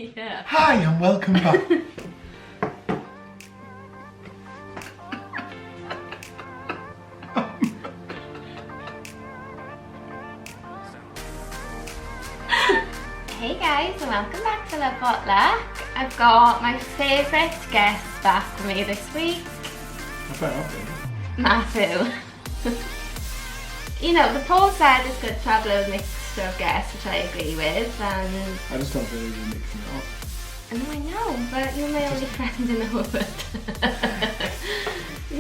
Yeah. Hi and welcome back. Hey guys, and welcome back to the potluck. I've got my favourite guest back with me this week, Matthew. You know, the poll said it's good to have a little mixture of guests, which I agree with, and I just don't feel you're mixing it up. I know, but you're my only friend in the world.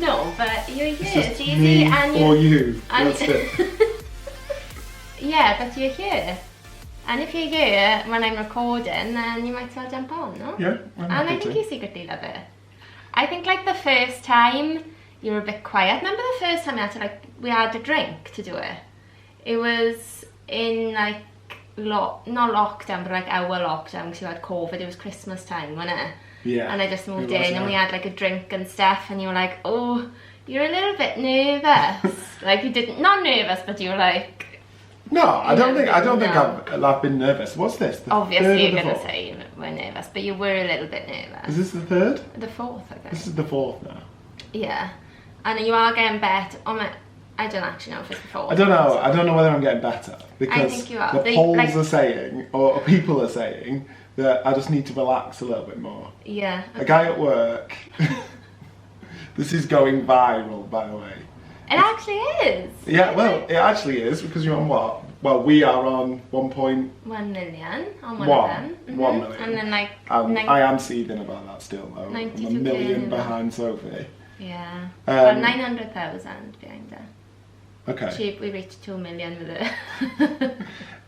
No, but you're here, it's easy, me and or you. That's it. Yeah, but you're here. And if you're here when I'm recording, then you might as well jump on, no? Yeah, And I think you secretly love it. I think like the first time you were a bit quiet. Remember the first time we had a drink to do it? It was in like, not lockdown, but like our lockdown, because you had COVID. It was Christmas time, wasn't it? Yeah. And I just moved in and we had like a drink and stuff, and you were like, oh, you're a little bit nervous. Like you didn't, not nervous, but you were like, no, I don't think I've been nervous. What's this? Obviously you're going to say you were nervous, but you were a little bit nervous. Is this the third? The fourth, I think. This is the fourth now. Yeah. And you are getting better. I don't actually know if it's the fourth. I don't know whether I'm getting better. Because I think you are. The polls are saying, or people are saying, that I just need to relax a little bit more. Yeah. Okay. A guy at work, this is going viral, by the way. It actually is. Yeah, well, it actually is, because you're on what? Well, we are on 1 million on one of them. Mm-hmm. 1 million. And then like... I am seething about that still, though. I'm a 92K million behind Sophie. Yeah. Well, 900,000 behind her. Okay. We reached 2 million with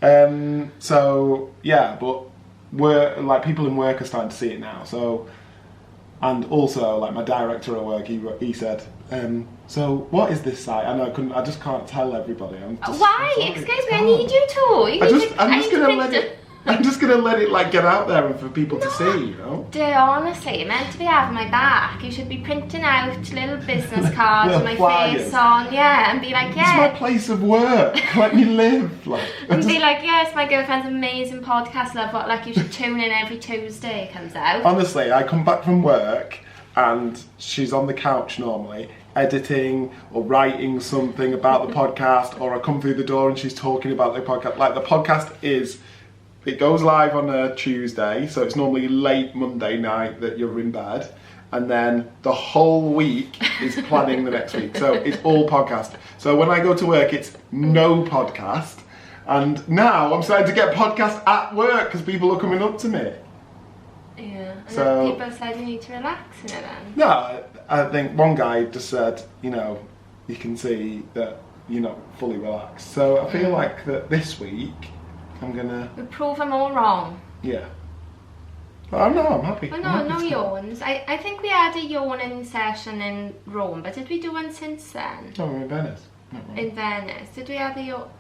it. So, yeah, but like people in work are starting to see it now, so... And also, like my director at work, he said, so what is this site? And I just can't tell everybody. Why? Excuse me, I need you to. I'm just gonna let it like get out there and for people to see, you know? Dude, honestly, you're meant to be having my back. You should be printing out little business cards with my face on, yeah, and be like, yeah. It's my place of work. Let me live. And be like, yes, my girlfriend's amazing podcast, love. What, like you should tune in every Tuesday it comes out. Honestly, I come back from work and she's on the couch normally, editing or writing something about the podcast, or I come through the door and she's talking about the podcast. Like the podcast it goes live on a Tuesday, so it's normally late Monday night that you're in bed, and then the whole week is planning the next week. So it's all podcast. So when I go to work, it's no podcast, and now I'm starting to get podcast at work because people are coming up to me. Yeah, and so people said you need to relax in it then. No, I think one guy just said, you know, you can see that you're not fully relaxed. So I feel like that this week I'm gonna... We prove them all wrong. Yeah. But I'm happy. Well, no yawns. I think we had a yawning session in Rome, but did we do one since then? No, we're in Venice. In Venice. Did we have a yawn?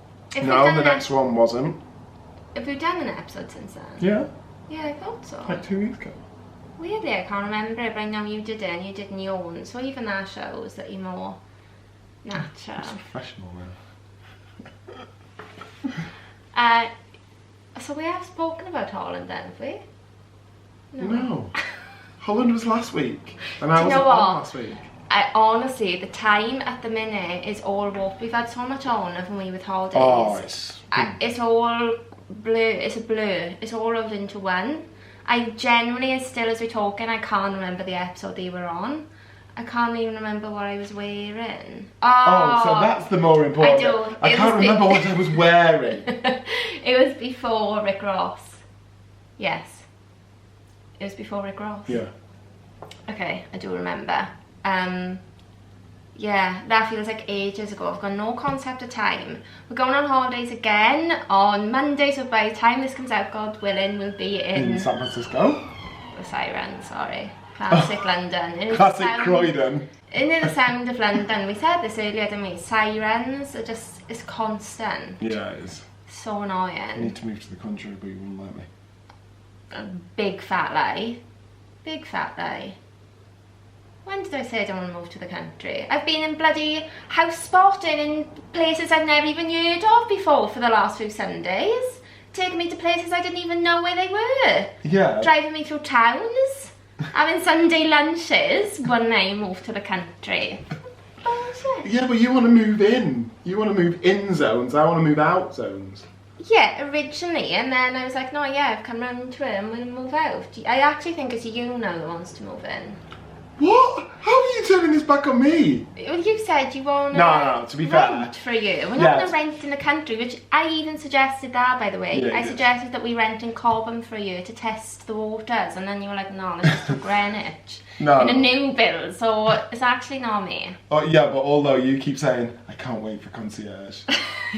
No, the next one wasn't. Have we done an episode since then? Yeah. Yeah, I thought so. Like 2 weeks ago. Weirdly, I can't remember it, but I know you didn't. You didn't yawn. So even that shows that you're more natural. It's professional now. So we have spoken about Holland then, have we? No. Holland was last week. And I was on last week. Honestly, the time at the minute is all warped. We've had so much on, haven't we, with holidays? Oh, it's all blur. It's a blur. It's all rolled into one. I genuinely, as still as we're talking, I can't remember the episode they were on. I can't even remember what I was wearing. Oh, so that's the more important. I do. I can't remember what I was wearing. It was before Rick Ross. Yes. It was before Rick Ross. Yeah. Okay, I do remember. Yeah, that feels like ages ago. I've got no concept of time. We're going on holidays again on Monday, so by the time this comes out, God willing, we'll be in San Francisco. The Siren, sorry. Classic London. Classic Croydon. Isn't it the sound of London? We said this earlier, didn't we? Sirens are just, it's constant. Yeah, it is. So annoying. I need to move to the country, but you wouldn't let me. A big fat lie. Big fat lie. When did I say I don't want to move to the country? I've been in bloody house spotting in places I've never even heard of before for the last few Sundays. taking me to places I didn't even know where they were. Yeah. Driving me through towns, having Sunday lunches when I moved to the country. Bullshit. Yeah, but you want to move in. You want to move in zones. I want to move out zones. Yeah, originally, and then I was like, no, yeah, I've come round to it, I'm going to move out. I actually think it's you now that wants to move in. What? How are you turning this back on me? Well, you said you want to No, to be fair. rent for you. We're not going to rent in the country, which I even suggested that, by the way. Yeah, I suggested that we rent in Cobham for you to test the waters, and then you were like, no, let's just do Greenwich. No. In a new build, so it's actually not me. Oh, yeah, but although you keep saying, I can't wait for concierge.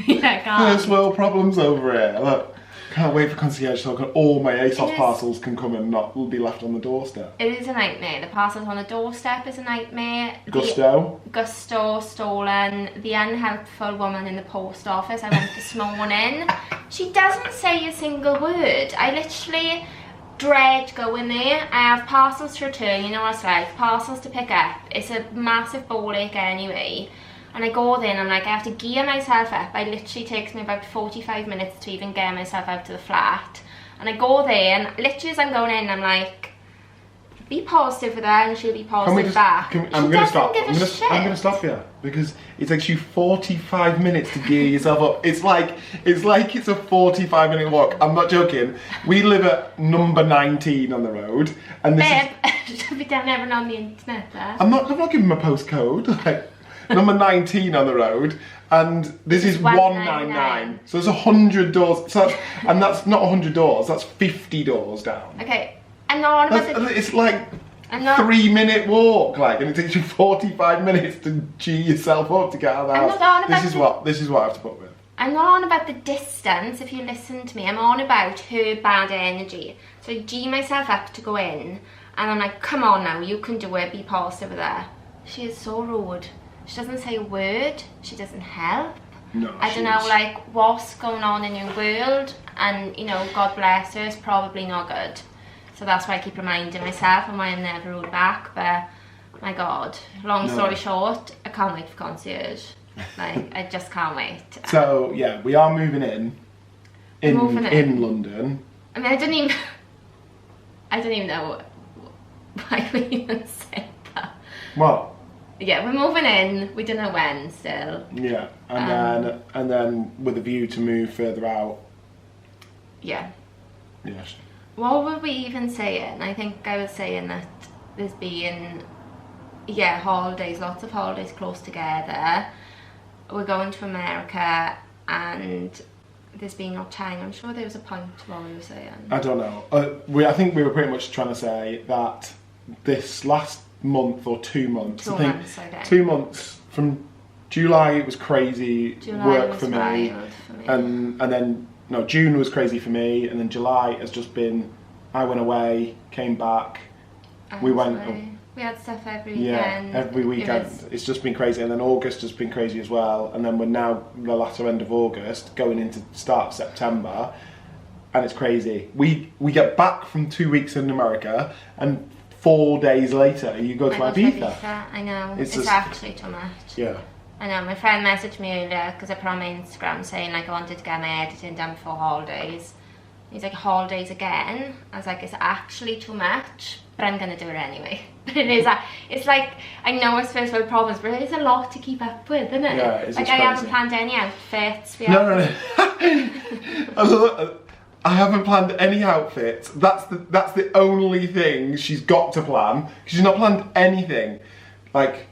Yeah, I can't. First world problems over here. Look, can't wait for concierge so all my ASOS parcels can come and not will be left on the doorstep. It is a nightmare. The parcels on the doorstep is a nightmare. Gusto stolen. The unhelpful woman in the post office I went this morning. She doesn't say a single word. I literally dread going there. I have parcels to return, you know what it's like, parcels to pick up. It's a massive ball ache anyway. And I go there and I'm like, I have to gear myself up. It literally takes me about 45 minutes to even get myself out to the flat. And I go there and literally as I'm going in, I'm like, be positive with her and she'll be positive back. I'm going to stop. I'm going to stop here because it takes you 45 minutes to gear yourself up. It's like it's a 45-minute walk. I'm not joking. We live at number 19 on the road, and this should be down everyone on the internet there. I'm not giving my postcode. Like number 19 on the road, and this is 199. So there's 100 doors. So that's not 100 doors. That's 50 doors down. Okay. It's like a 3-minute walk, and it takes you 45 minutes to G yourself up to get out of the house. This is what I have to put with. I'm not on about the distance, if you listen to me. I'm on about her bad energy. So I G myself up to go in, and I'm like, come on now, you can do it, be positive with her. She is so rude. She doesn't say a word, she doesn't help. No, I don't know, like, what's going on in your world, and, you know, God bless her, it's probably not good. So that's why I keep reminding myself and why I'm never rude back. But my God, long story short, I can't wait for concierge. Like, I just can't wait. So yeah, we are moving in London. I mean, I don't even know why we even said that. What? Yeah, we're moving in. We don't know when still. Yeah, and then with a view to move further out. Yeah. Yes. What were we even saying? I think I was saying that there's been, holidays, lots of holidays close together. We're going to America and there's been no time. I'm sure there was a point to what we were saying. I don't know. I think we were pretty much trying to say that this last month or 2 months, 2 months from July, it was crazy work for me. And then June was crazy for me, and then July has just been, I went away, came back, we had stuff every weekend. Yeah, every weekend. It's just been crazy, and then August has been crazy as well, and then we're now the latter end of August, going into start of September, and it's crazy. We get back from 2 weeks in America, and 4 days later you go to Ibiza. I know, it's actually too much. Yeah. I know, my friend messaged me earlier because I put on my Instagram saying like I wanted to get my editing done before holidays. He's like, holidays again? I was like, it's actually too much, but I'm going to do it anyway. But it is, it's like, I know it's first world problems, but it is a lot to keep up with, isn't it? Yeah, it's like I haven't planned any outfits. No. I haven't planned any outfits. That's the only thing she's got to plan. She's not planned anything. Like,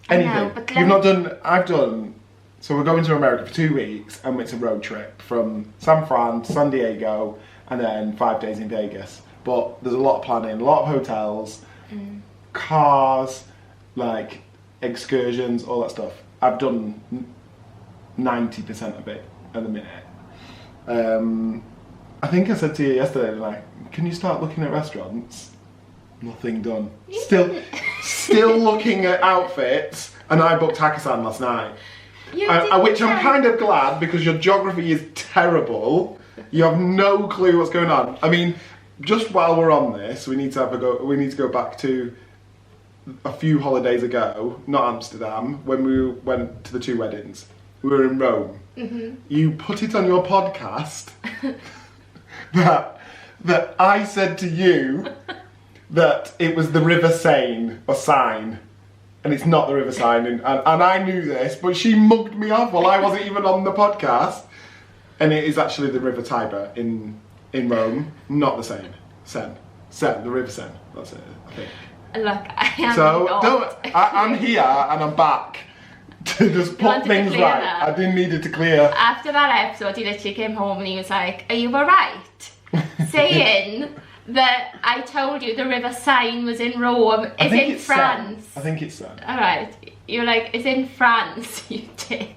anything. You've not done, I've done, so we're going to America for 2 weeks and it's a road trip from San Fran to San Diego and then 5 days in Vegas. But there's a lot of planning, a lot of hotels, cars, like excursions, all that stuff. I've done 90% of it at the minute. I think I said to you yesterday, like, can you start looking at restaurants? Nothing done. Still looking at outfits, and I booked Hakkasan last night. Which I'm kind of glad, because your geography is terrible. You have no clue what's going on. I mean, just while we're on this, we need to go back to a few holidays ago, not Amsterdam, when we went to the 2 weddings. we were in Rome, you put it on your podcast that I said to you that it was the River Seine or Seine, and it's not the River Seine, and I knew this, but she mugged me off while I wasn't even on the podcast, and it is actually the River Tiber in Rome, not the Seine. Seine, the River Seine. That's it, I think. Look, I am So not. I'm here and I'm back to just put things right. That. I didn't need it to clear. After that episode, he literally came home and he was like, "Are you alright?" Saying that I told you the River Seine was in Rome, is in France. I think it's Seine. Alright, you're like, it's in France, you dick.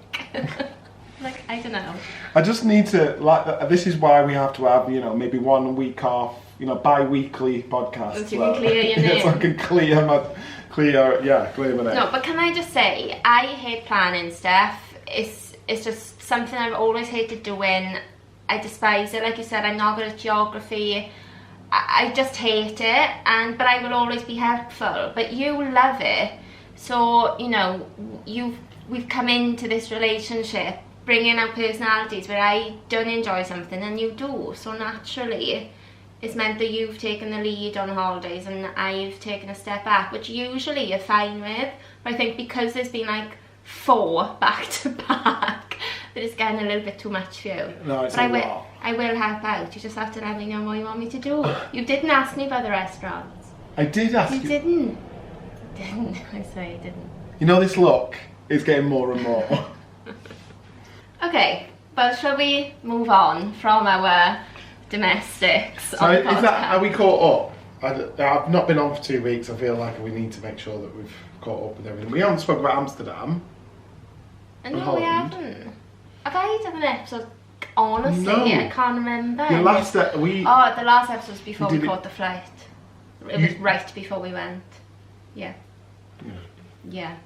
Like, I don't know. I just need to, like, this is why we have to have, you know, maybe 1 week off, you know, bi-weekly podcasts. So you can clear your name. So I can clear my name. No, but can I just say, I hate planning stuff. It's just something I've always hated doing. I despise it. Like you said, I'm not good at geography. I just hate it, but I will always be helpful. But you love it, so you know we've come into this relationship bringing out personalities where I don't enjoy something and you do. So naturally, it's meant that you've taken the lead on holidays and I've taken a step back, which usually you're fine with. But I think because there's been like 4 back to back, that it's getting a little bit too much for you. No, it's but a lot. I will help out. You just have to let me know what you want me to do. You didn't ask me about the restaurants. I did ask you. You didn't. Didn't. I say you didn't. You know, this look is getting more and more. Okay, but shall we move on from our domestics So on the is that, podcast? are we caught up? I've not been on for 2 weeks. I feel like we need to make sure that we've caught up with everything. We haven't spoken about Amsterdam. No, and we Holland. haven't. Have I done an episode? Honestly, No. I can't remember. The last Oh, the last episode was before we did it- caught the flight. It was right before we went. Yeah. Yeah.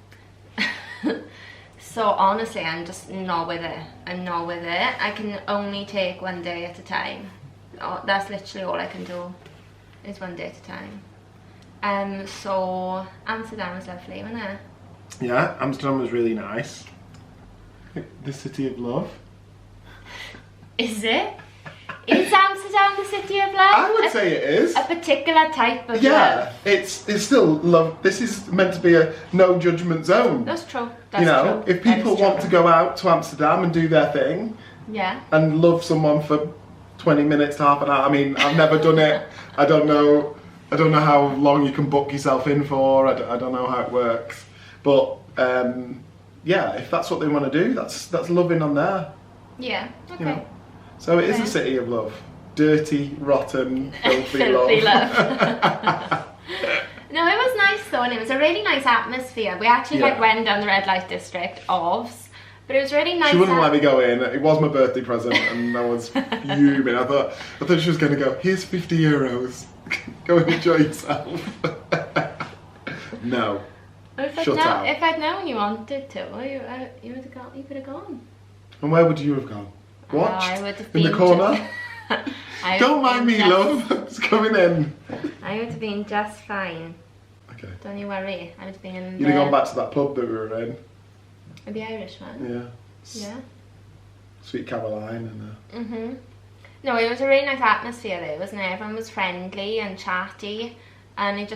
So honestly, I'm just not with it. I'm not with it. I can only take 1 day at a time. Oh, that's literally all I can do. Is 1 day at a time. So Amsterdam was lovely, wasn't it? Yeah, Amsterdam was really nice. The city of love. Is it? Is Amsterdam the city of love? I would say it is. A particular type of Yeah, love. it's still love. This is meant to be a no judgment zone. That's true. That's You know, true. if people That is want to true. go out to Amsterdam and do their thing Yeah. and love someone for 20 minutes to half an hour. I mean, I've never done it. I don't know how long you can book yourself in for. I don't know how it works. But yeah, if that's what they want to do, that's loving on there. Yeah. Okay. You know. So it is Okay. a city of love. Dirty, rotten, filthy, Filthy love. No, it was nice though, and it was a really nice atmosphere. We actually like Yeah. went down the red light district of, but it was really nice. She wouldn't let me go in. It was my birthday present, and I was fuming. I thought she was going to go, here's €50. Go and enjoy yourself. No. Shut up. If I'd known you wanted to, you could have gone. And where would you have gone? Watched? I would have in the been corner? I Don't would have mind me, been love. It's coming in. I would have been just fine. Okay. Don't you worry. I would have been in You'd have gone back to that pub that we were in. the Irish one. Yeah. Yeah. Sweet Caroline and No, it was a really nice atmosphere there, wasn't it? Everyone was friendly and chatty, and it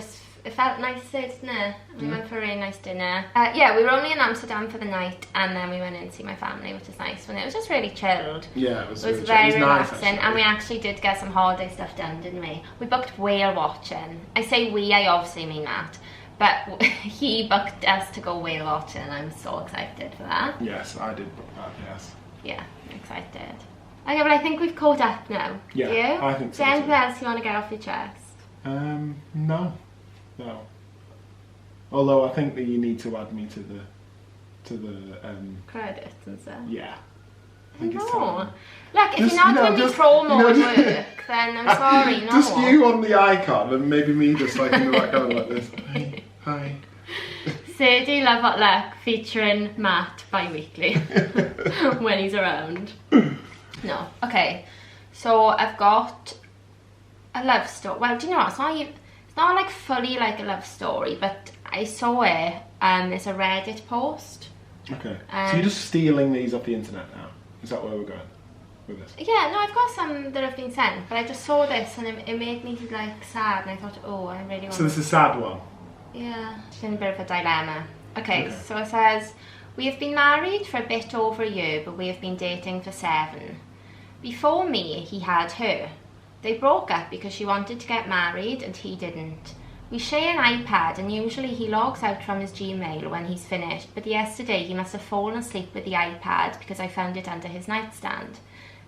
felt nice there, didn't it? We went for a really nice dinner. Yeah, we were only in Amsterdam for the night, and then we went in to see my family, which is nice. And it was just really chilled. yeah, it was It was really very chill. It was nice, relaxing, and we actually did get some holiday stuff done, didn't we? We booked whale watching. I say we, I obviously mean Matt, but he booked us to go whale watching, and I'm so excited for that. Yes, I did book that, yes. Yeah, I'm excited. Okay, but I think we've caught up now. Yeah, Do you? I think so Is there anything too. else you want to get off your chest? No. Although I think that you need to add me to the Credits and stuff. yeah. I I think it's know. time. Look, if Just, you're not you know, doing just- the promo you know, at just- work, then I'm sorry, no. Just you on the icon and maybe me just like in the background like this. Hey, hi. Sadie Love What Luck featuring Matt bi-weekly when he's around. No, okay. So I've got a love story. Well, do you know what? It's not like fully like a love story, but I saw it. It's a Reddit post Okay. So you're just stealing these off the internet now? Is that where we're going with this? Yeah, no, I've got some that have been sent, but I just saw this and it made me like sad, and I thought, oh, I really want. So this is a sad one. Yeah, it's in a bit of a dilemma. Okay, so it says, we have been married for a bit over a year, but we have been dating for 7. Before me, he had her. They broke up because she wanted to get married and he didn't. We share an iPad and usually he logs out from his Gmail when he's finished, but yesterday he must have fallen asleep with the iPad because I found it under his nightstand.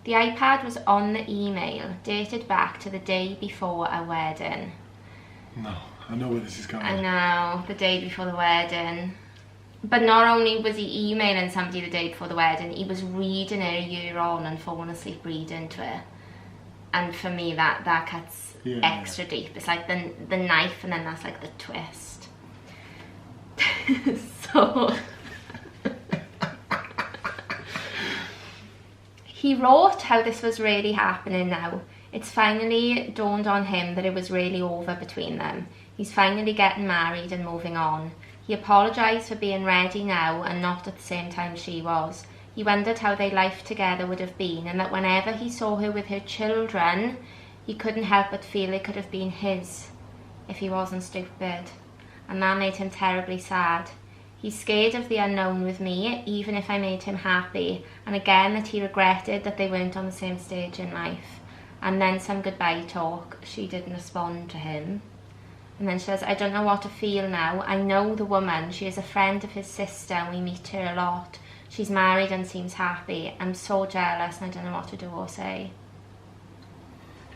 The iPad was on the email, dated back to the day before our wedding. No, I know where this is going. I know, the day before the wedding. But not only was he emailing somebody the day before the wedding, he was reading it a year on and falling asleep reading to it. And for me, that cuts extra deep. It's like the knife, and then that's like the twist. So he wrote how this was really happening now. It's finally dawned on him that it was really over between them. He's finally getting married and moving on. He apologised for being ready now and not at the same time she was. He wondered how their life together would have been, and that whenever he saw her with her children, he couldn't help but feel it could have been his if he wasn't stupid. And that made him terribly sad. He's scared of the unknown with me, even if I made him happy, and again that he regretted that they weren't on the same stage in life. And then some goodbye talk. She didn't respond to him. And then she says, I don't know what to feel now. I know the woman. She is a friend of his sister and we meet her a lot. She's married and seems happy. I'm so jealous and I don't know what to do or say.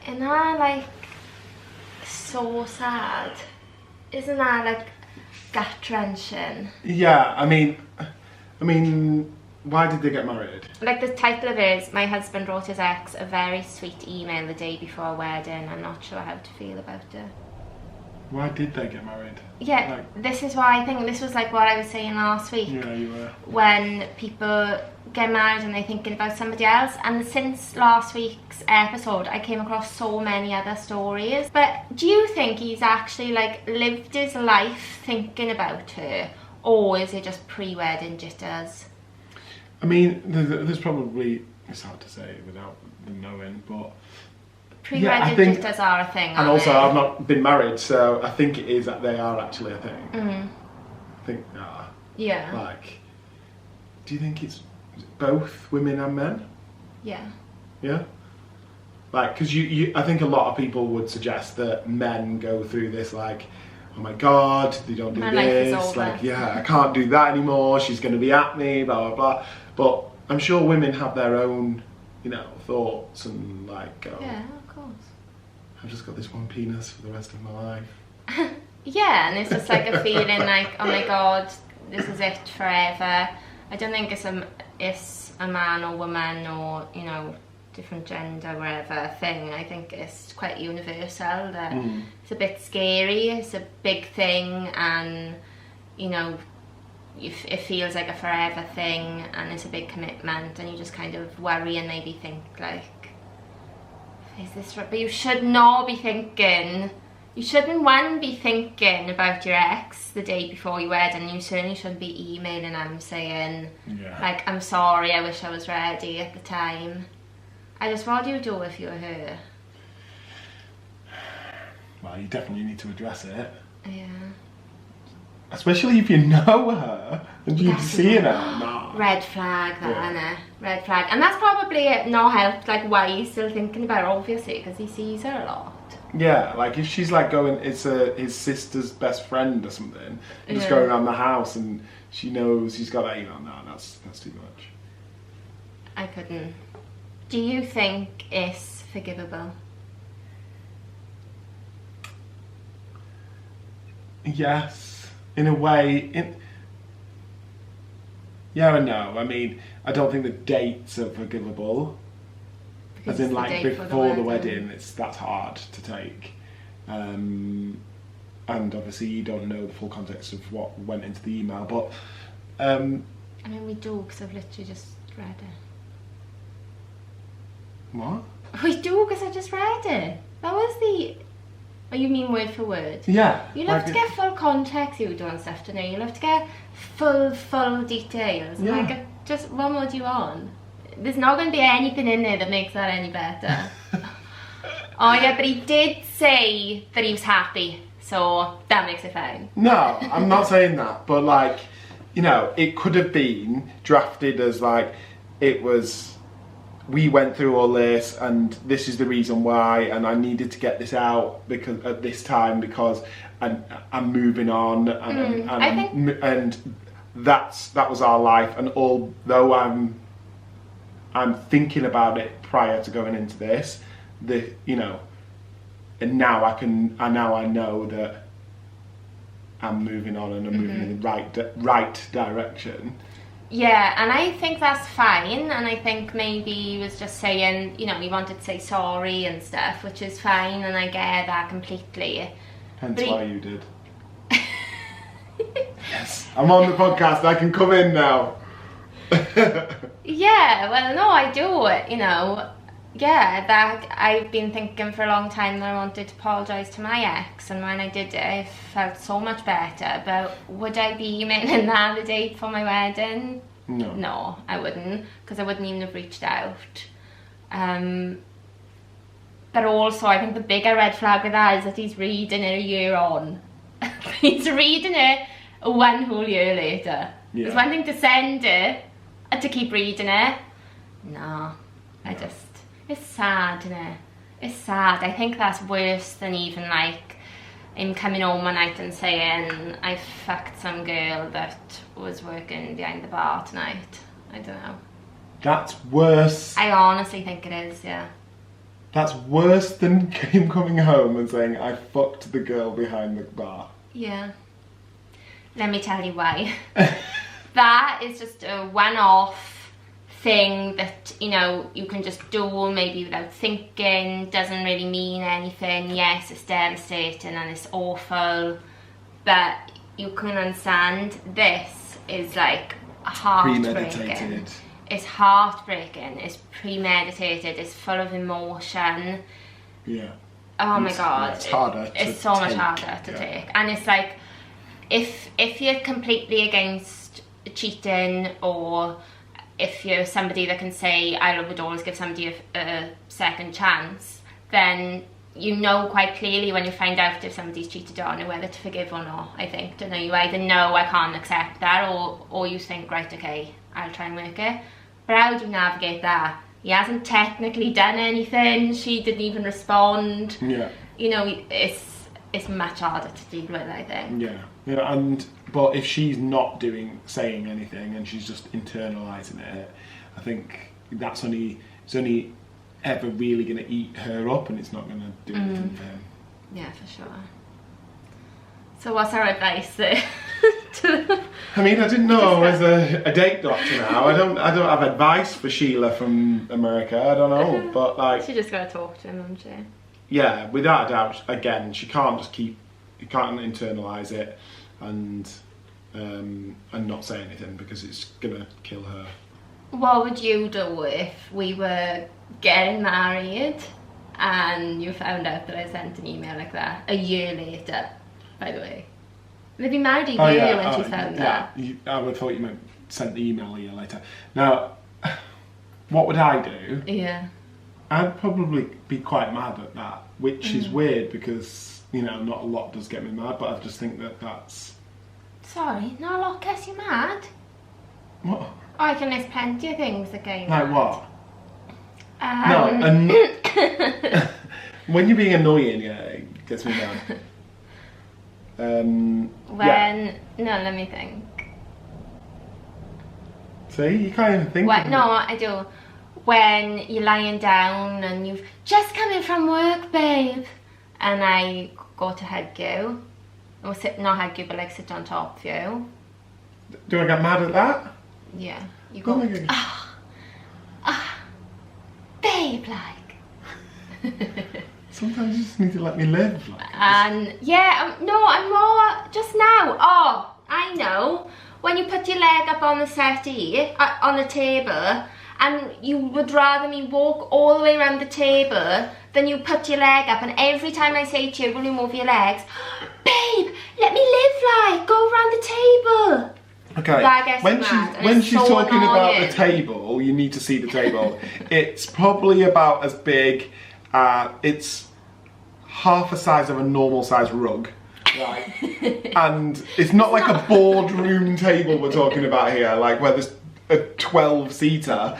Isn't that like so sad? Isn't that like gut-wrenching? Yeah, I mean, why did they get married? Like the title of it is, my husband wrote his ex a very sweet email the day before our wedding. I'm not sure how to feel about it. Why did they get married? Yeah, this is why I think this was like what I was saying last week. Yeah, you were. When people get married and they're thinking about somebody else. And since last week's episode, I came across so many other stories. But do you think he's actually like lived his life thinking about her? Or is it just pre-wedding jitters? I mean, there's probably, it's hard to say without them knowing, but pre-wedding jitters are a thing, and also I've not been married, so I think it is that they are actually a thing. I think they are. Yeah. Like, do you think it's both women and men? Yeah. Yeah? Like, because I think a lot of people would suggest that men go through this, like, oh my god, they don't do my life is this, over. like, yeah, I can't do that anymore, she's going to be at me, blah, blah, blah. But I'm sure women have their own, you know, thoughts and, like, go, yeah, of course. I've just got this one penis for the rest of my life. Yeah, and it's just like a feeling like, oh my god, this is it forever. I don't think it's a man or woman or, you know, different gender, wherever thing. I think it's quite universal that it's a bit scary, it's a big thing, and, you know, it feels like a forever thing, and it's a big commitment, and you just kind of worry and maybe think like, is this right? But you should not be thinking, you shouldn't be thinking about your ex the day before your wedding, and you certainly shouldn't be emailing them saying, like, I'm sorry, I wish I was ready at the time. What do you do if you're her? Well, you definitely need to address it. Yeah. Especially if you know her and you've seen her. Nah. Red flag, Anna. Red flag. And that's probably not helped, like, why he's still thinking about her, obviously, because he sees her a lot. Yeah, like if she's like going, it's his sister's best friend or something, and just going around the house and she knows he's got that email. No, that's too much. I couldn't. Do you think it's forgivable? Yes. In a way, yeah and no. I mean, I don't think the dates are forgivable. Because as in, like, before the wedding, that's hard to take. And obviously you don't know the full context of what went into the email, but... I mean, we do, because I've literally just read it. What? We do, because I just read it. That was the Oh, you mean word for word? Yeah. You love to get full context, you do and stuff, don't you? You love to get full details. Yeah. Like, just what more do you want? There's not going to be anything in there that makes that any better. Oh yeah, but he did say that he was happy, so that makes it fine. No, I'm not saying that, but like, you know, it could have been drafted as like, it was, we went through all this and this is the reason why, and I needed to get this out because at this time because I'm moving on, and that was our life. And although I'm thinking about it prior to going into this, you know, and now I know that I'm moving on and I'm moving in the right direction. Yeah, and I think that's fine, and I think maybe he was just saying, you know, he wanted to say sorry and stuff, which is fine, and I get that completely. Hence why you did. Yes, I'm on the podcast, I can come in now. Yeah, well, no, I do, you know. Yeah, that I've been thinking for a long time that I wanted to apologise to my ex, and when I did it, I felt so much better. But would I be emailing that the date for my wedding? No. No, I wouldn't, because I wouldn't even have reached out. But also, I think the bigger red flag with that is that he's reading it a year on. He's reading it 1 whole year later. Yeah. There's one thing to send it, and to keep reading it. No, it's sad, isn't it? It's sad. I think that's worse than even like him coming home one night and saying, I fucked some girl that was working behind the bar tonight. I don't know. That's worse. I honestly think it is, yeah. That's worse than him coming home and saying, I fucked the girl behind the bar. Yeah. Let me tell you why. That is just a one-off thing that, you know, you can just do maybe without thinking, doesn't really mean anything. Yes, it's devastating and it's awful, but you can understand this is like heartbreaking. Premeditated. It's heartbreaking, it's premeditated, it's full of emotion. Yeah. Oh my god. Yeah, it's harder. It's so much harder to take. And it's like, if you're completely against cheating, or if you're somebody that can say I would always give somebody a second chance, then you know quite clearly when you find out if somebody's cheated on you whether to forgive or not. I think, don't know, you either know I can't accept that, or you think, right, okay, I'll try and work it. But how do you navigate that? He hasn't technically done anything, she didn't even respond. Yeah. You know, it's much harder to deal with, I think. Yeah. Yeah, but if she's not saying anything and she's just internalising it, I think it's only ever really going to eat her up, and it's not going to do anything for him. Yeah, for sure. So what's our advice there? I mean, I didn't know I was a date doctor now. I don't have advice for Sheila from America. I don't know, but like, she just got to talk to him, hasn't she? Yeah, without a doubt. Again, she can't you can't internalise it and not say anything, because it's gonna kill her. What would you do if we were getting married and you found out that I sent an email like that a year later, by the way? They'd been married a year when she found that. I would have thought you meant sent the email a year later. Now, what would I do? Yeah. I'd probably be quite mad at that, which is weird because, you know, not a lot does get me mad, but I just think that's... Sorry, not a lot gets you mad? What? Oh, I can list plenty of things that get you mad. Like what? No, when you're being annoying, yeah, it gets me mad. No, let me think. See, you can't even think. No, I do. When you're lying down and you've just come in from work, babe, and I go to hug you, or not hug you, but like sit on top of you. Do I get mad at that? Yeah, you go. Babe, like. Sometimes you just need to let me live. Like. And yeah, no, I'm more just now. Oh, I know. When you put your leg up on the settee, on the table, and you would rather me walk all the way around the table then you put your leg up, and every time I say to you, will you move your legs? Babe, let me live, like, go around the table. Okay, That gets me mad, when it's she's so talking about annoying. the table, you need to see the table. It's probably about as big, it's half the size of a normal size rug, right? And it's not like a boardroom table we're talking about here, like where there's a 12-seater.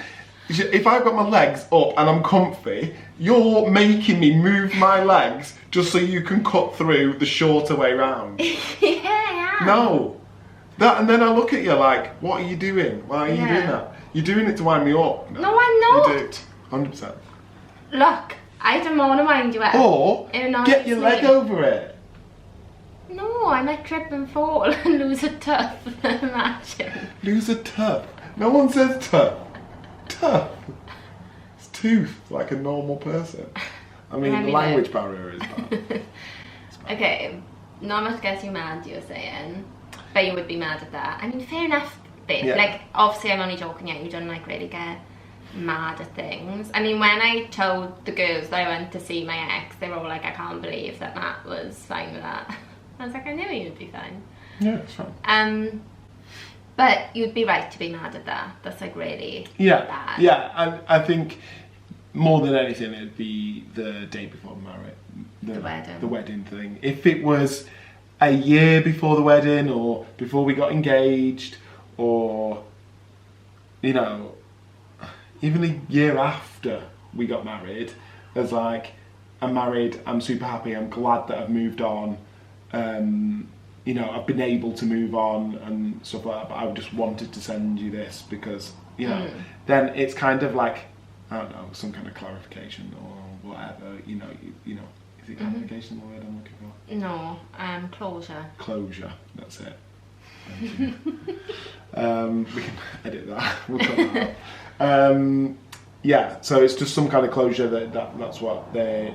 If I've got my legs up and I'm comfy, you're making me move my legs just so you can cut through the shorter way round. Yeah, I am. No. And then I look at you like, what are you doing? Why are you doing that? You're doing it to wind me up. No, I'm not. You do. 100%. Look, I don't want to wind you up. Or, It annoys get your leg me. over it. No, I might trip and fall and lose a tooth. Imagine. Lose a tooth. No one says tooth. Tooth. It's tooth, like a normal person. I mean, Let the me language look. barrier is bad. Okay, not much gets you mad, you're saying. But you would be mad at that. I mean, fair enough, babe. Yeah. Like, obviously I'm only joking at you, don't like really get mad at things. I mean, when I told the girls that I went to see my ex, they were all like, I can't believe that Matt was fine with that. I was like, I knew you'd be fine. Yeah, it's fine. But you'd be right to be mad at that. That's like really bad. Yeah, and I think more than anything it'd be the day before the wedding. The wedding thing. If it was a year before the wedding, or before we got engaged, or, you know, even a year after we got married, as like, I'm married, I'm super happy, I'm glad that I've moved on, you know, I've been able to move on and stuff like that, but I just wanted to send you this because, you know, then it's kind of like, I don't know, some kind of clarification or whatever, you know, is it clarification the word I'm looking for? No, closure. Closure, that's it. Thank you. We can edit that, we'll cut that out. Yeah, so it's just some kind of closure that's what that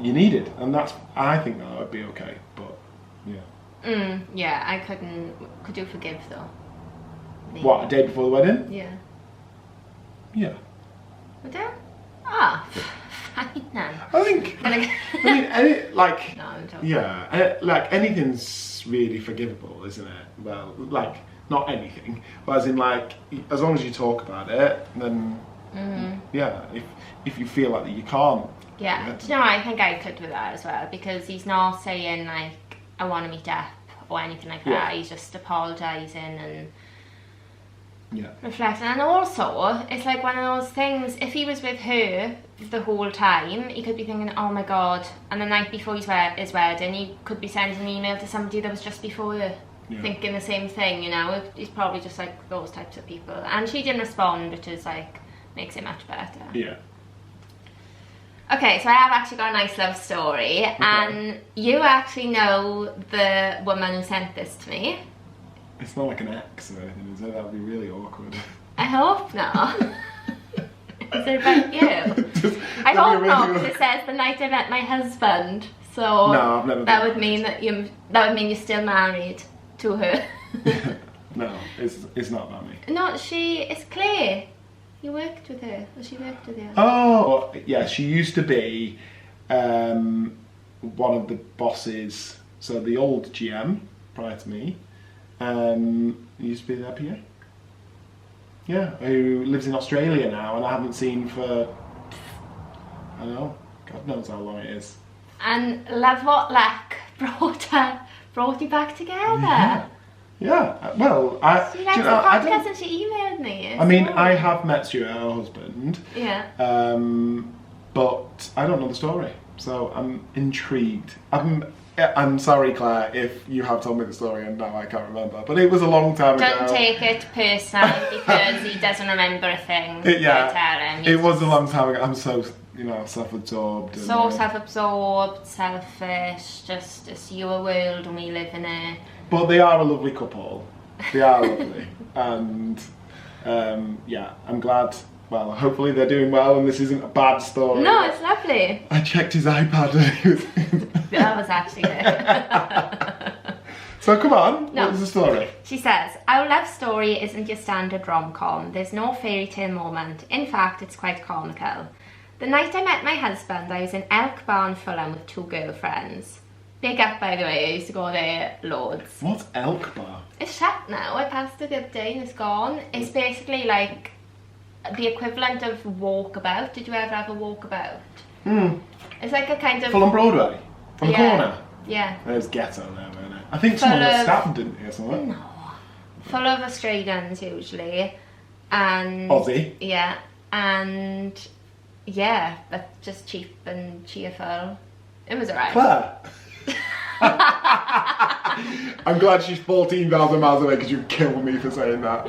you needed, and I think that would be okay, but yeah. Yeah, I couldn't. Could you forgive though? Maybe. What, a day before the wedding? Yeah. Yeah. Would you? Ah, fine then. I think. Then again- I mean, like. No, I'm joking. Yeah, like anything's really forgivable, isn't it? Well, like not anything, but as in like, as long as you talk about it, then yeah. If you feel like that you can't. Yeah. Do you know, I think I could with that as well, because he's not saying like I want to meet up or anything like that. Yeah. He's just apologising and Yeah. reflecting. And also, it's like one of those things, if he was with her the whole time, he could be thinking, oh my god, and the night before his wedding, he could be sending an email to somebody that was just before her, thinking the same thing, you know. He's probably just like those types of people. And she didn't respond, which is like, makes it much better. Yeah. Okay, so I have actually got a nice love story, and you actually know the woman who sent this to me. It's not like an ex or anything, is it? That would be really awkward. I hope not. Is it about you? I hope not, because it says the night I met my husband. So No, I've never that been would mean that you're still married to her. No, it's not about me. No, it's Claire. You worked with her, or she worked with you? Oh, yeah, she used to be one of the bosses, so the old GM, prior to me, used to be their PA. Yeah, who lives in Australia now, and I haven't seen for, I don't know, God knows how long it is. And love what luck brought you back together. Yeah, well, She likes the podcast and she emailed me. I mean, I have met Stuart, her husband. Yeah. But I don't know the story, so I'm intrigued. I'm sorry, Claire, if you have told me the story and now I can't remember, but it was a long time ago. Don't take it personally because he doesn't remember a thing. It was a long time ago. I'm so, self-absorbed. So self-absorbed, selfish, just it's your world and we live in it. But they are a lovely couple. They are lovely. And yeah, I'm glad. Well, hopefully they're doing well and this isn't a bad story. No, it's lovely. I checked his iPad and he was... That was actually it. So come on, No. what was the story? She says, our love story isn't your standard rom-com. There's no fairy tale moment. In fact, it's quite comical. The night I met my husband, I was in Elk Barn, Fulham with 2 girlfriends. Big up, by the way, I used to go there loads. What's Elk Bar? It's shut now. I passed it the other day and it's gone. It's basically like the equivalent of walkabout. Did you ever have a walkabout? It's like a kind of... Fulham Broadway? On the corner? Yeah. There's ghetto there, wasn't it? I think someone got stabbed, didn't they, or something? No. Full of Australians, usually. And... Aussie? Yeah. And... yeah, but just cheap and cheerful. It was alright. Claire? I'm glad she's 14,000 miles away because you'd kill me for saying that.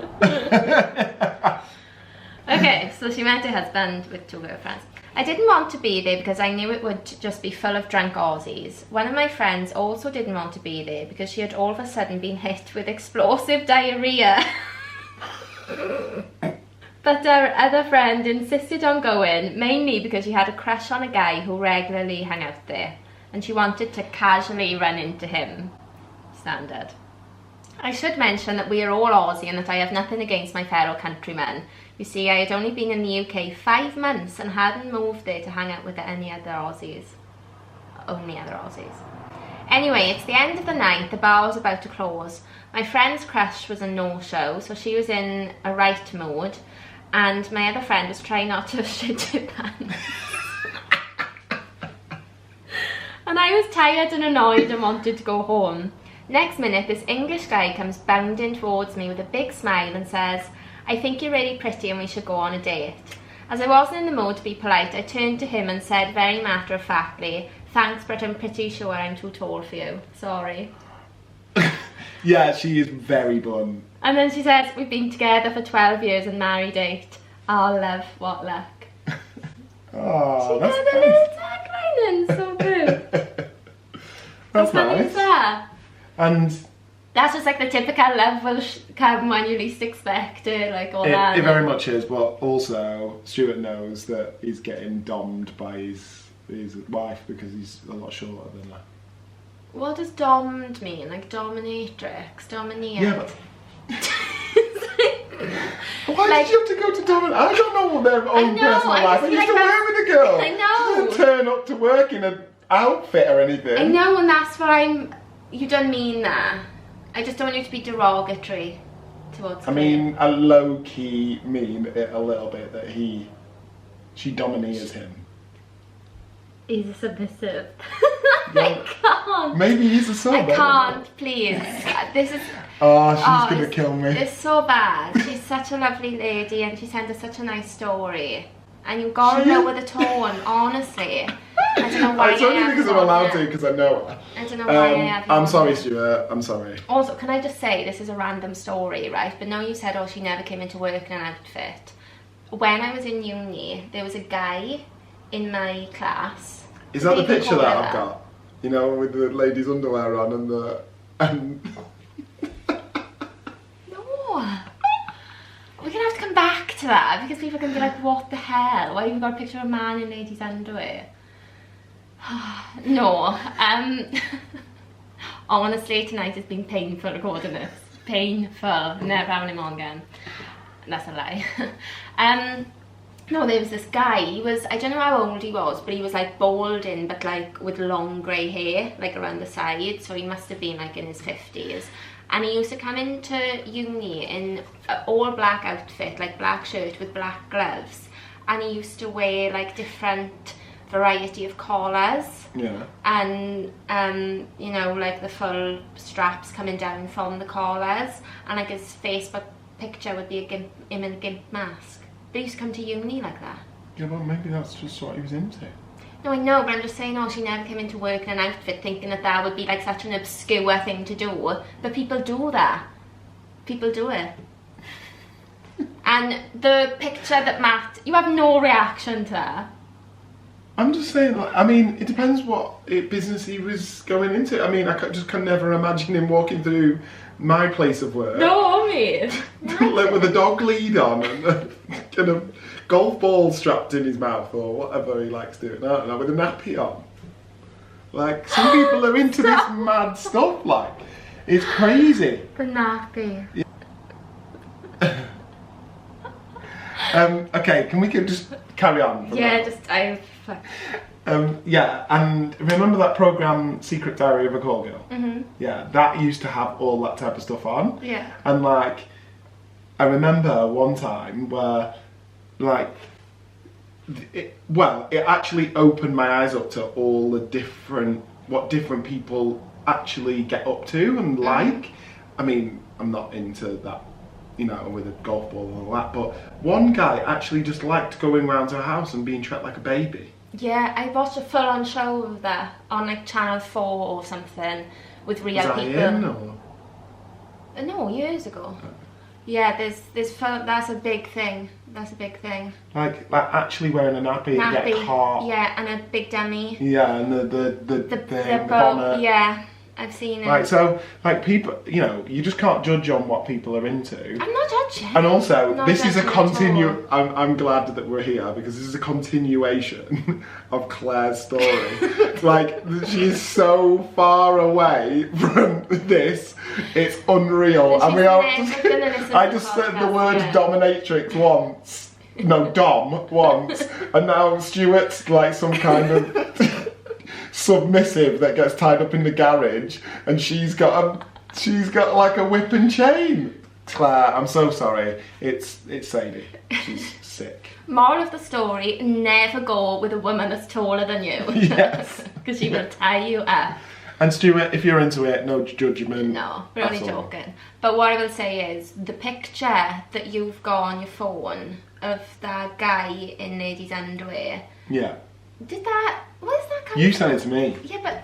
Okay, so she met her husband with 2 girlfriends. I didn't want to be there because I knew it would just be full of drunk Aussies. One of my friends also didn't want to be there because she had all of a sudden been hit with explosive diarrhea. But our other friend insisted on going, mainly because she had a crush on a guy who regularly hung out there, and she wanted to casually run into him. Standard. I should mention that we are all Aussie and that I have nothing against my fellow countrymen. You see, I had only been in the UK 5 months and hadn't moved there to hang out with any other Aussies. Only other Aussies. Anyway, it's the end of the night, the bar was about to close. My friend's crush was a no-show, so she was in a right mood, and my other friend was trying not to shit her pants. And I was tired and annoyed and wanted to go home. Next minute, this English guy comes bounding towards me with a big smile and says, "I think you're really pretty and we should go on a date." As I wasn't in the mood to be polite, I turned to him and said very matter-of-factly, "Thanks, but I'm pretty sure I'm too tall for you. Sorry." Yeah, she is very blunt. And then she said, "We've been together for 12 years and married 8. Oh, love, what luck." Oh, She that's got a nice. little tagline in, so good. That's How funny nice. is that? And That's just like the typical love will come when you least expect it, like all that. it very much is, but also Stuart knows that he's getting dommed by his wife because he's a lot shorter than her. What does domed mean? Like dominatrix? Domineer? Yeah, but why Like- did you have to go to Dominatrix? I don't know what their own know, personal I life. just I used feel to like work with a girl. I know. She doesn't turn up to work in an outfit or anything. I know, and that's what you don't mean that. I just don't want you to be derogatory towards I mean, I low-key mean it a little bit that she domineers him. He's a submissive. Yeah. I can't. Maybe he's a sub. I can't, please. This is... Oh, she's gonna it's- kill me. It's so bad. She's such a lovely lady and she sent us such a nice story. And you've got to She is. lower the tone, honestly. I don't know why It's only I have because I'm done allowed that. to, because I know her. I don't know why I have I'm done sorry, that. Stuart. I'm sorry. Also, can I just say, this is a random story, right? But now you said, oh, she never came into work in an outfit. When I was in uni, there was a guy in my class. Is that the Maybe picture that call it I've got? You know, with the lady's underwear on and the... And No. We're going to have to come back to that because people are going to be like, what the hell? Why have you got a picture of a man in ladies' underwear? No. Honestly, tonight has been painful recording this. Painful. Never having him on again. That's a lie. No, there was this guy. He was, I don't know how old he was, but he was like balding, but like with long grey hair, like around the sides. So he must have been like in his 50s. And he used to come into uni in an all black outfit, like black shirt with black gloves. And he used to wear like different variety of collars. yeah. And you know, like the full straps coming down from the collars, and like his Facebook picture would be him in a gimp mask. They used to come to uni like that. Yeah, well, maybe that's just what he was into. No, I know, but I'm just saying, oh, she never came into work in an outfit thinking that that would be like such an obscure thing to do. But people do that. People do it. And the picture that Matt, you have no reaction to that. I'm just saying, like, I mean, it depends what business he was going into. I mean, just can never imagine him walking through my place of work. No, mate. Like with a dog lead on and a kind of golf ball strapped in his mouth or whatever he likes doing. I don't know, with a nappy on. Like, some people are into this mad stuff, like. It's crazy. The nappy. Okay, can we just carry on? From Yeah, that? Yeah, and remember that programme Secret Diary of a Call Girl? Mm-hmm. Yeah, that used to have all that type of stuff on. Yeah. And like, I remember one time where, like, it actually opened my eyes up to all the what different people actually get up to and like. I mean, I'm not into that, you know, with a golf ball and all that, but one guy actually just liked going round to a house and being treated like a baby. Yeah, I watched a full-on show of that on like Channel 4 or something with real people. In, or? No, years ago. Yeah, that's a big thing. That's a big thing. Like actually wearing a nappy and get caught. Yeah, and a big dummy. Yeah, and the bonnet. Yeah, I've seen it. Right, so like people, you know, you just can't judge on what people are into. I'm not judging. And also, this is a continue. I'm glad that we're here because this is a continuation of Claire's story. Like, she's so far away from this, it's unreal. And we are. I just said the word dominatrix once. No, Dom once, and now Stuart's like some kind of submissive that gets tied up in the garage, and she's got like a whip and chain. Claire, I'm so sorry. It's Sadie. She's sick. Moral of the story: never go with a woman that's taller than you. Yes, because she will tie you up. And Stuart, if you're into it, no judgment. No, we're only joking. But what I will say is the picture that you've got on your phone of that guy in ladies' underwear. Yeah. Where's that come You from? sent it to me. Yeah, but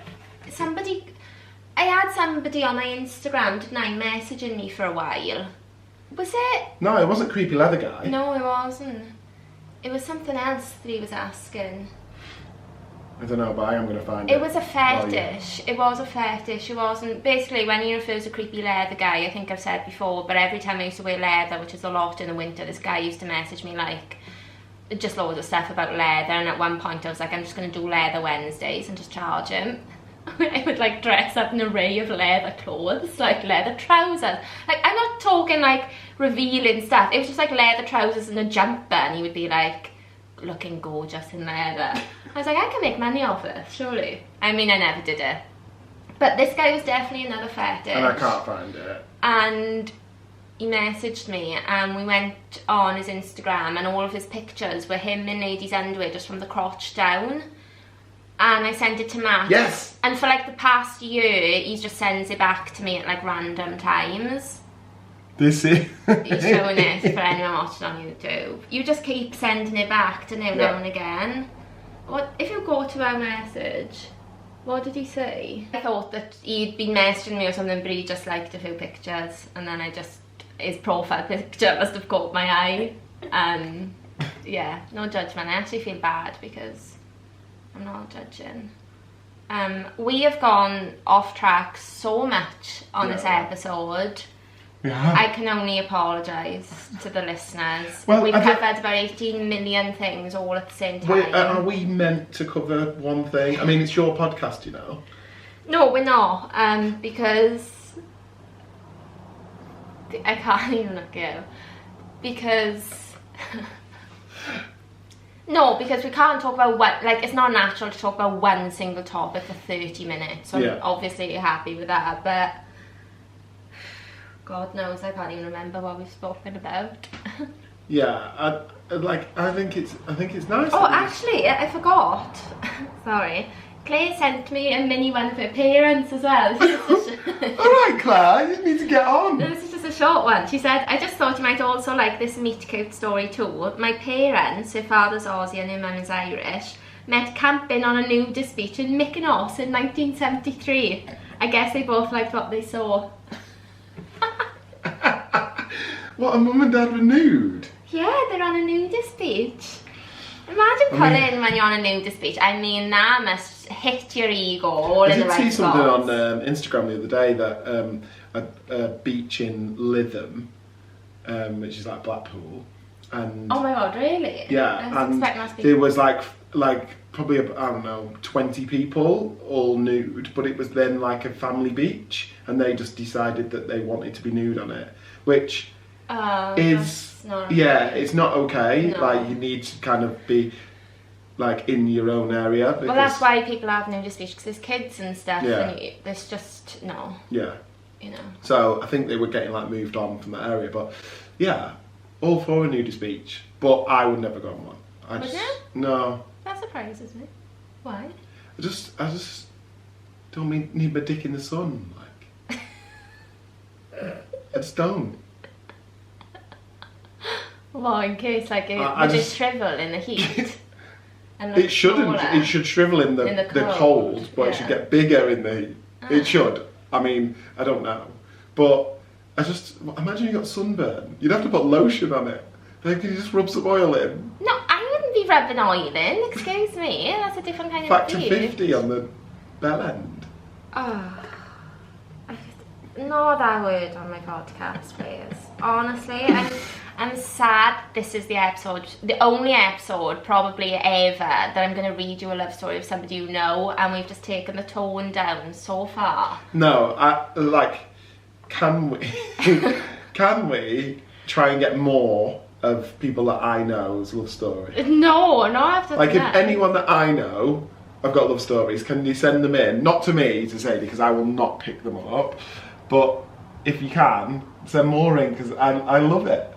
I had somebody on my Instagram, didn't I, messaging me for a while. Was it? No, it wasn't Creepy Leather Guy. No, it wasn't. It was something else that he was asking. I don't know, but I am going to find it. It was a fetish. It was a fetish. It wasn't... Basically, when he refers to Creepy Leather Guy, I think I've said before, but every time I used to wear leather, which is a lot in the winter, this guy used to message me, like, just loads of stuff about leather, and at one point I was like, I'm just going to do leather Wednesdays and just charge him. I would, like, dress up an array of leather clothes, like leather trousers. Like, I'm not talking, like, revealing stuff. It was just, like, leather trousers and a jumper, and he would be, like, looking gorgeous in leather. I was like, I can make money off this, surely. I mean, I never did it. But this guy was definitely another fetish. And I can't find it. And he messaged me and we went on his Instagram and all of his pictures were him in ladies' underwear just from the crotch down. And I sent it to Matt. Yes! And for like the past year, he just sends it back to me at like random times. This is... He's showing it for anyone watching on YouTube. You just keep sending it back to him now and again. What if you go to our message? What did he say? I thought that he'd been messaging me or something, but he just liked a few pictures, and then his profile picture must have caught my eye. Yeah, no judgment. I actually feel bad because I'm not judging. We have gone off track so much on this episode. Yeah. I can only apologise to the listeners. Well, we've covered about 18 million things all at the same time. Are we meant to cover one thing? I mean, it's your podcast, you know. No, we're not. Because I can't even look at you. Because no, because we can't talk about one. Like, it's not natural to talk about one single topic for 30 minutes. So I'm obviously happy with that, but. God knows, I can't even remember what we've spoken about. Yeah, I think it's nice. Oh, actually, I forgot. Sorry, Claire sent me a mini one of her parents as well. All right, Claire, you need to get on. This is just a short one. She said, I just thought you might also like this meet cute story too. My parents, her father's Aussie and her mum is Irish, met camping on a nudist beach in Mykonos in 1973. I guess they both liked what they saw. What, a mum and dad were nude? Yeah, they're on a nudist beach. Imagine pulling when you're on a nudist beach. I mean, that must hit your ego all in the right spots. I did see something on Instagram the other day that a beach in Lytham, which is like Blackpool, and oh my god, really? Yeah, and there was like probably I don't know 20 people all nude, but it was then like a family beach, and they just decided that they wanted to be nude on it, which is, yeah, it's not okay. No. Like, you need to kind of be like in your own area. Because, well, that's why people have nudist beach, because there's kids and stuff, Yeah. and there's just, no, Yeah. you know. So I think they were getting like moved on from that area, but yeah, all for a nudist beach. But I would never go on one. Would you? No. That surprises me. Why? I just don't need my dick in the sun. Like, I just don't. Well, in case like it I would just- it shrivel in the heat. And look It shouldn't. smaller. It should shrivel in the cold, but it should get bigger in the heat. It should. I mean, I don't know, but I just imagine you got sunburn. You'd have to put lotion on it. Then can you just rub some oil in? No, I wouldn't be rubbing oil in. Excuse me, that's a different kind Factor of heat. 50 on the bell end. Oh, not that word on my podcast, please. Honestly, I'm sad this is the episode, the only episode probably ever that I'm going to read you a love story of somebody you know, and we've just taken the tone down so far. No, can we try and get more of people that I know's love story? No, not after Like, if that. anyone that I know, I've got love stories, can you send them in? Not to me, to Sadie, because I will not pick them up. But if you can, send more in, because I love it.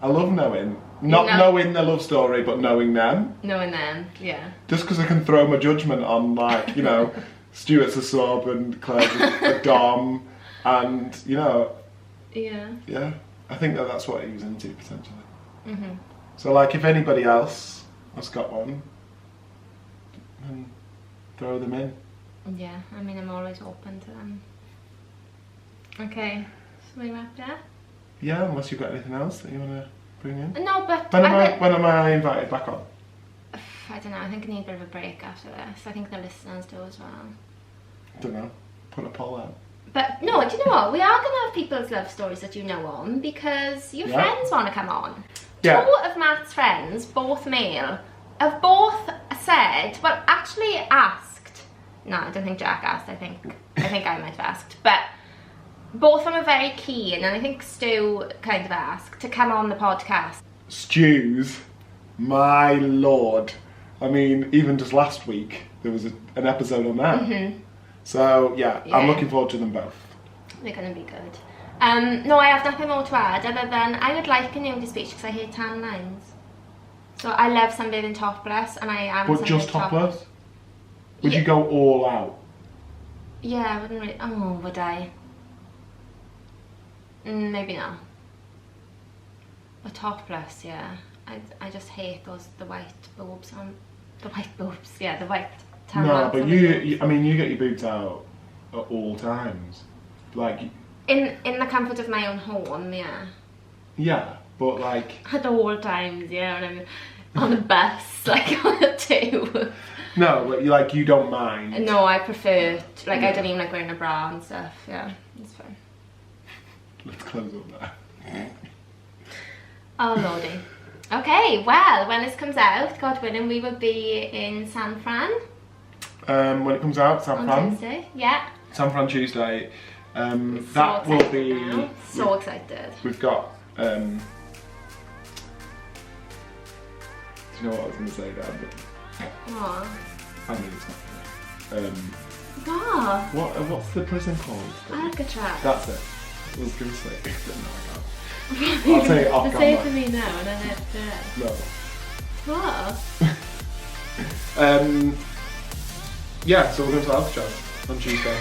I love knowing. Not knowing their love story, but knowing them. Knowing them, yeah. Just because I can throw my judgment on, like, you know, Stuart's a sub and Claire's a dom, and, you know. Yeah. Yeah, I think that's what he was into, potentially. Mm-hmm. So, like, if anybody else has got one, then throw them in. Yeah, I mean, I'm always open to them. Okay, shall we wrap that? Yeah, unless you've got anything else that you want to bring in. No, but When am I invited back on? I don't know, I think I need a bit of a break after this. I think the listeners do as well. I don't know. Put a poll out. But no, do you know what? We are going to have people's love stories that you know on, because your friends want to come on. Yeah. 2 of Matt's friends, both male, have both said, well, actually asked. No, I don't think Jack asked. I think I might have asked. But both of them are very keen, and I think Stu kind of asked to come on the podcast. Stews, my lord. I mean, even just last week, there was an episode on that. Mm-hmm. So, yeah, I'm looking forward to them both. They're going to be good. No, I have nothing more to add other than I would like a nudist beach because I hate tan lines. So I love sunbathing topless, and I am. But just topless? Would you go all out? Yeah, I wouldn't really. Oh, would I? Maybe not. But topless, yeah. I just hate the white boobs on. The white boobs, yeah, the white tan No, lines but on the boobs. I mean, you get your boobs out at all times. Like, In the comfort of my own home, yeah. yeah, but like. At all times, yeah, when I'm on the bus, like on the tube. No, but you don't mind. No, I prefer, I don't even like wearing a bra and stuff, yeah, it's fine. Let's close up there. Oh lordy. Okay, well, when this comes out, God willing, we will be in San Fran. When it comes out, San on Fran. Tuesday, yeah. San Fran Tuesday. So That will excited be. now. So excited. We've got. Do you know what I was going to say there? But What? I mean, it's not funny. What? What's the prison called? Alcatraz. That's it. I was going to say it, but no, I can't. I'll say it off Say it to camera. me now and then it's it. No. What? Yeah, so we're going to Alcatraz on Tuesday.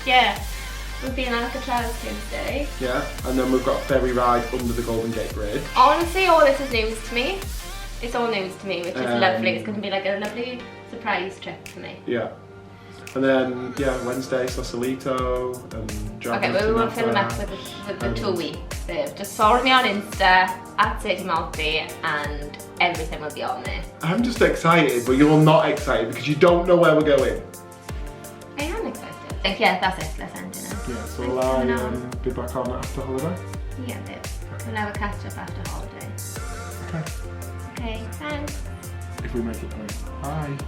Yeah. We'll be in Alcatraz Tuesday. Yeah, and then we've got a ferry ride under the Golden Gate Bridge. Honestly, all this is news to me. It's all news to me, which is lovely. It's going to be like a lovely surprise trip for me. Yeah. And then, yeah, Wednesday, Sausalito and Okay, well, we won't fill them up with the 2 weeks. So just follow me on Insta, @SatieMalty, and everything will be on there. I'm just excited, but you're not excited because you don't know where we're going. I am excited. Yeah, that's it. Let's end it now. Yeah, so will I be back on after holiday? Yeah, babe. We'll have a catch up after holiday. Okay. Okay, thanks. If we make it home. Bye.